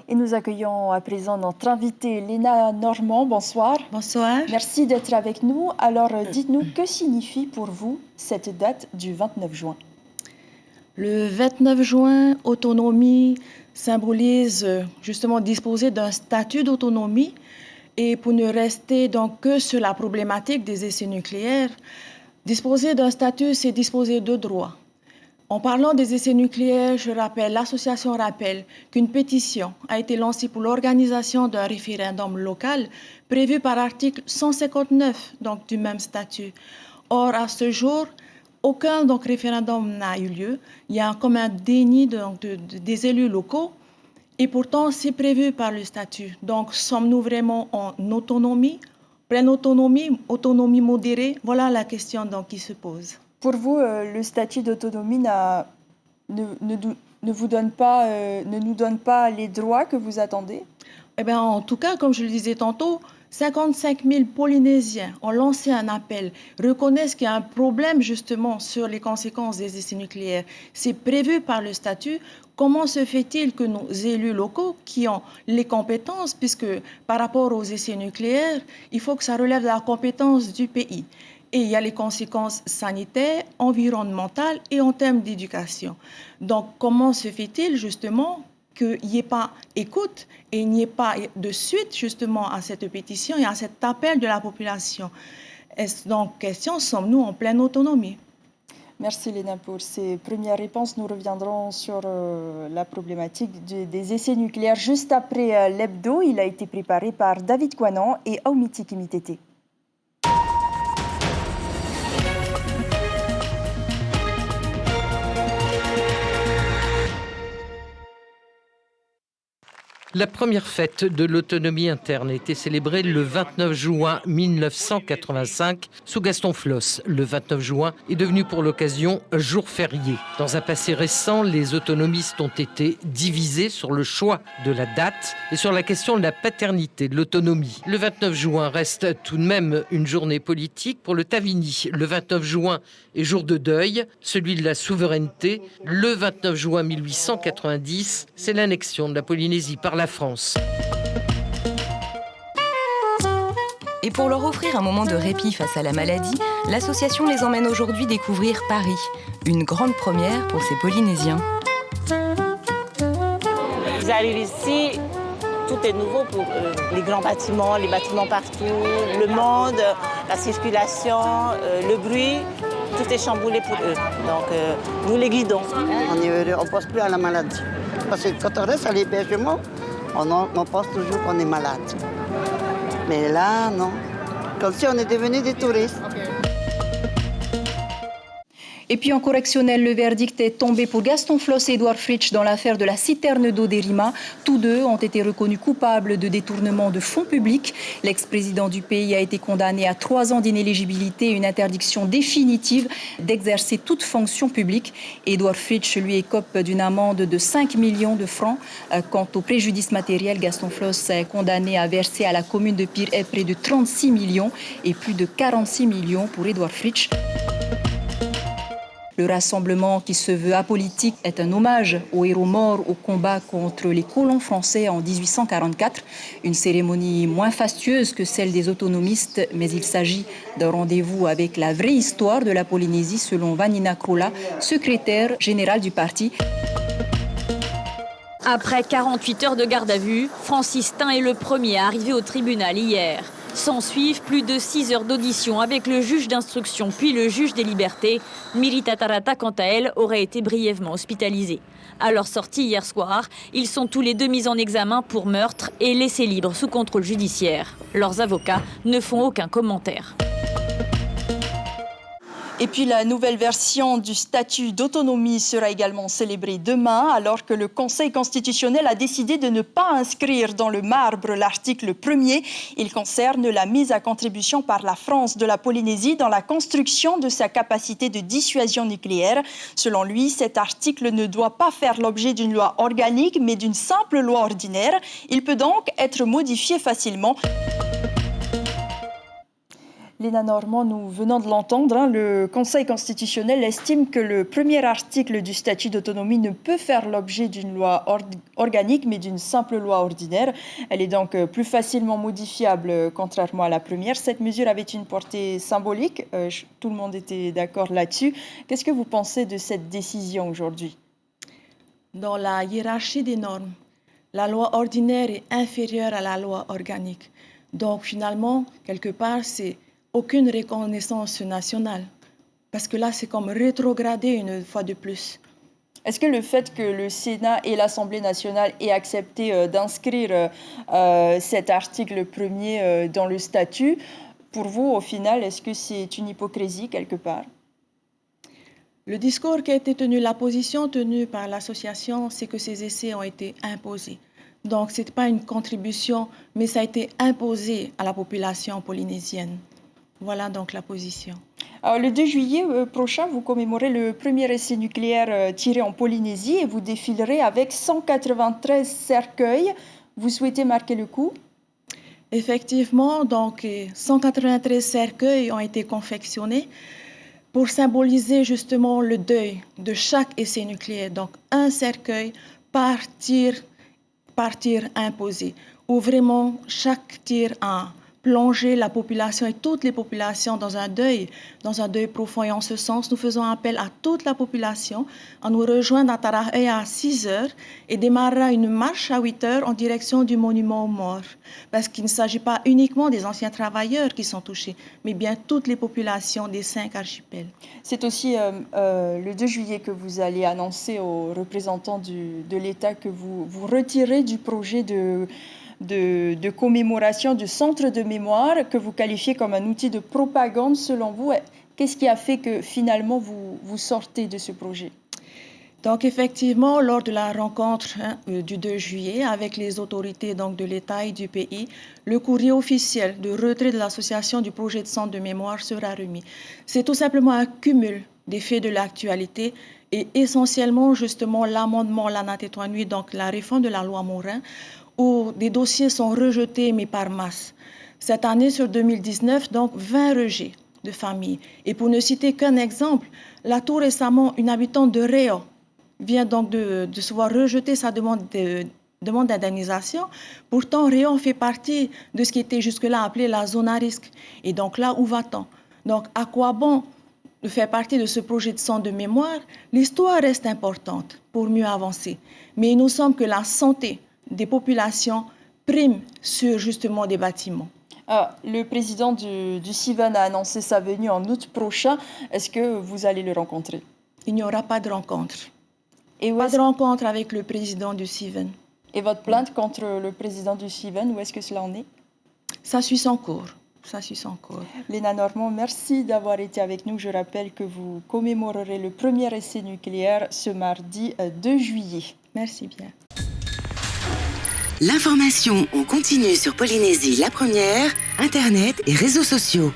Et nous accueillons à présent notre invitée Léna Normand. Bonsoir. Bonsoir. Merci d'être avec nous. Alors, dites-nous, que signifie pour vous cette date du 29 juin? Le 29 juin, autonomie symbolise justement disposer d'un statut d'autonomie. Et pour ne rester donc que sur la problématique des essais nucléaires, disposer d'un statut, c'est disposer de droits. En parlant des essais nucléaires, l'association rappelle qu'une pétition a été lancée pour l'organisation d'un référendum local prévu par l'article 159 donc, du même statut. Or, à ce jour, aucun référendum n'a eu lieu. Il y a comme un déni des élus locaux et pourtant c'est prévu par le statut. Donc, sommes-nous vraiment en autonomie, pleine autonomie, autonomie modérée? Voilà la question donc, qui se pose. Pour vous, le statut d'autonomie ne nous donne pas les droits que vous attendez? Eh bien, en tout cas, comme je le disais tantôt, 55 000 Polynésiens ont lancé un appel, reconnaissent qu'il y a un problème justement sur les conséquences des essais nucléaires. C'est prévu par le statut. Comment se fait-il que nos élus locaux, qui ont les compétences, puisque par rapport aux essais nucléaires, il faut que ça relève de la compétence du pays. Et il y a les conséquences sanitaires, environnementales et en termes d'éducation. Donc, comment se fait-il justement qu'il n'y ait pas écoute et il n'y ait pas de suite justement à cette pétition et à cet appel de la population? Est-ce donc question, sommes-nous en pleine autonomie? Merci Léna pour ces premières réponses. Nous reviendrons sur la problématique des essais nucléaires juste après l'hebdo. Il a été préparé par David Kouanan et Aumiti Kimitete. La première fête de l'autonomie interne a été célébrée le 29 juin 1985 sous Gaston Flosse. Le 29 juin est devenu pour l'occasion jour férié. Dans un passé récent, les autonomistes ont été divisés sur le choix de la date et sur la question de la paternité de l'autonomie. Le 29 juin reste tout de même une journée politique pour le Tavini. Le 29 juin est jour de deuil, celui de la souveraineté. Le 29 juin 1890, c'est l'annexion de la Polynésie par la France. Et pour leur offrir un moment de répit face à la maladie, l'association les emmène aujourd'hui découvrir Paris, une grande première pour ces Polynésiens. Ils arrivent ici, tout est nouveau pour eux. Les grands bâtiments, les bâtiments partout, le monde, la circulation, le bruit, tout est chamboulé pour eux. Donc nous les guidons. On est heureux, on ne pense plus à la maladie. Parce que quand on reste à l'hébergement, on pense toujours qu'on est malade. Mais là, non. Comme si on est devenus des touristes. Et puis en correctionnel, le verdict est tombé pour Gaston Flosse et Edouard Fritsch dans l'affaire de la citerne d'eau d'Erima. Tous deux ont été reconnus coupables de détournement de fonds publics. L'ex-président du pays a été condamné à 3 ans d'inéligibilité et une interdiction définitive d'exercer toute fonction publique. Edouard Fritsch, lui, écope d'une amende de 5 millions de francs. Quant au préjudice matériel, Gaston Flosse est condamné à verser à la commune de Pirée près de 36 millions et plus de 46 millions pour Edouard Fritsch. Le rassemblement, qui se veut apolitique, est un hommage aux héros morts au combat contre les colons français en 1844. Une cérémonie moins fastueuse que celle des autonomistes, mais il s'agit d'un rendez-vous avec la vraie histoire de la Polynésie, selon Vanina Krola, secrétaire générale du parti. Après 48 heures de garde à vue, Francis Tin est le premier à arriver au tribunal hier. S'en suivent plus de 6 heures d'audition avec le juge d'instruction puis le juge des libertés. Mirita Tarata, quant à elle, aurait été brièvement hospitalisée. À leur sortie hier soir, ils sont tous les deux mis en examen pour meurtre et laissés libres sous contrôle judiciaire. Leurs avocats ne font aucun commentaire. Et puis la nouvelle version du statut d'autonomie sera également célébrée demain, alors que le Conseil constitutionnel a décidé de ne pas inscrire dans le marbre l'article 1er. Il concerne la mise à contribution par la France de la Polynésie dans la construction de sa capacité de dissuasion nucléaire. Selon lui, cet article ne doit pas faire l'objet d'une loi organique, mais d'une simple loi ordinaire. Il peut donc être modifié facilement. Léna Normand, nous venons de l'entendre, le Conseil constitutionnel estime que le premier article du statut d'autonomie ne peut faire l'objet d'une loi organique, mais d'une simple loi ordinaire. Elle est donc plus facilement modifiable, contrairement à la première. Cette mesure avait une portée symbolique. Tout le monde était d'accord là-dessus. Qu'est-ce que vous pensez de cette décision aujourd'hui? Dans la hiérarchie des normes, la loi ordinaire est inférieure à la loi organique. Donc finalement, quelque part, c'est aucune reconnaissance nationale. Parce que là, c'est comme rétrogradé une fois de plus. Est-ce que le fait que le Sénat et l'Assemblée nationale aient accepté d'inscrire cet article premier dans le statut, pour vous, au final, est-ce que c'est une hypocrisie quelque part? Le discours qui a été tenu, la position tenue par l'association, c'est que ces essais ont été imposés. Donc, ce n'est pas une contribution, mais ça a été imposé à la population polynésienne. Voilà donc la position. Alors, le 2 juillet prochain, vous commémorez le premier essai nucléaire tiré en Polynésie et vous défilerez avec 193 cercueils. Vous souhaitez marquer le coup? Effectivement, donc 193 cercueils ont été confectionnés pour symboliser justement le deuil de chaque essai nucléaire. Donc un cercueil par tir imposé, où vraiment chaque tir a plongé la population et toutes les populations dans un deuil profond. Et en ce sens, nous faisons appel à toute la population à nous rejoindre à Tarahe à 6 heures et démarrera une marche à 8 heures en direction du monument aux morts. Parce qu'il ne s'agit pas uniquement des anciens travailleurs qui sont touchés, mais bien toutes les populations des 5 archipels. C'est aussi le 2 juillet que vous allez annoncer aux représentants de l'État que vous retirez du projet de commémoration du centre de mémoire que vous qualifiez comme un outil de propagande. Selon vous, qu'est-ce qui a fait que finalement vous sortez de ce projet? Donc effectivement, lors de la rencontre du 2 juillet avec les autorités donc, de l'État et du pays, le courrier officiel de retrait de l'association du projet de centre de mémoire sera remis. C'est tout simplement un cumul des faits de l'actualité et essentiellement justement l'amendement Lana-Tétouanoui, donc la réforme de la loi Morin, où des dossiers sont rejetés, mais par masse. Cette année, sur 2019, donc 20 rejets de familles. Et pour ne citer qu'un exemple, là tout récemment, une habitante de Réo vient donc de se voir rejeter sa demande d'indemnisation. Pourtant, Réo fait partie de ce qui était jusque-là appelé la zone à risque. Et donc là, où va-t-on? Donc à quoi bon de faire partie de ce projet de centre de mémoire? L'histoire reste importante pour mieux avancer. Mais il nous semble que la santé des populations prime sur justement des bâtiments. Le président du CIVEN a annoncé sa venue en août prochain. Est-ce que vous allez le rencontrer? Il n'y aura pas de rencontre. Pas de rencontre avec le président du CIVEN. Et votre plainte contre le président du CIVEN, où est-ce que cela en est? Ça suit son cours. Léna Normand, merci d'avoir été avec nous. Je rappelle que vous commémorerez le premier essai nucléaire ce mardi 2 juillet. Merci bien. L'information en continu sur Polynésie la première, Internet et réseaux sociaux.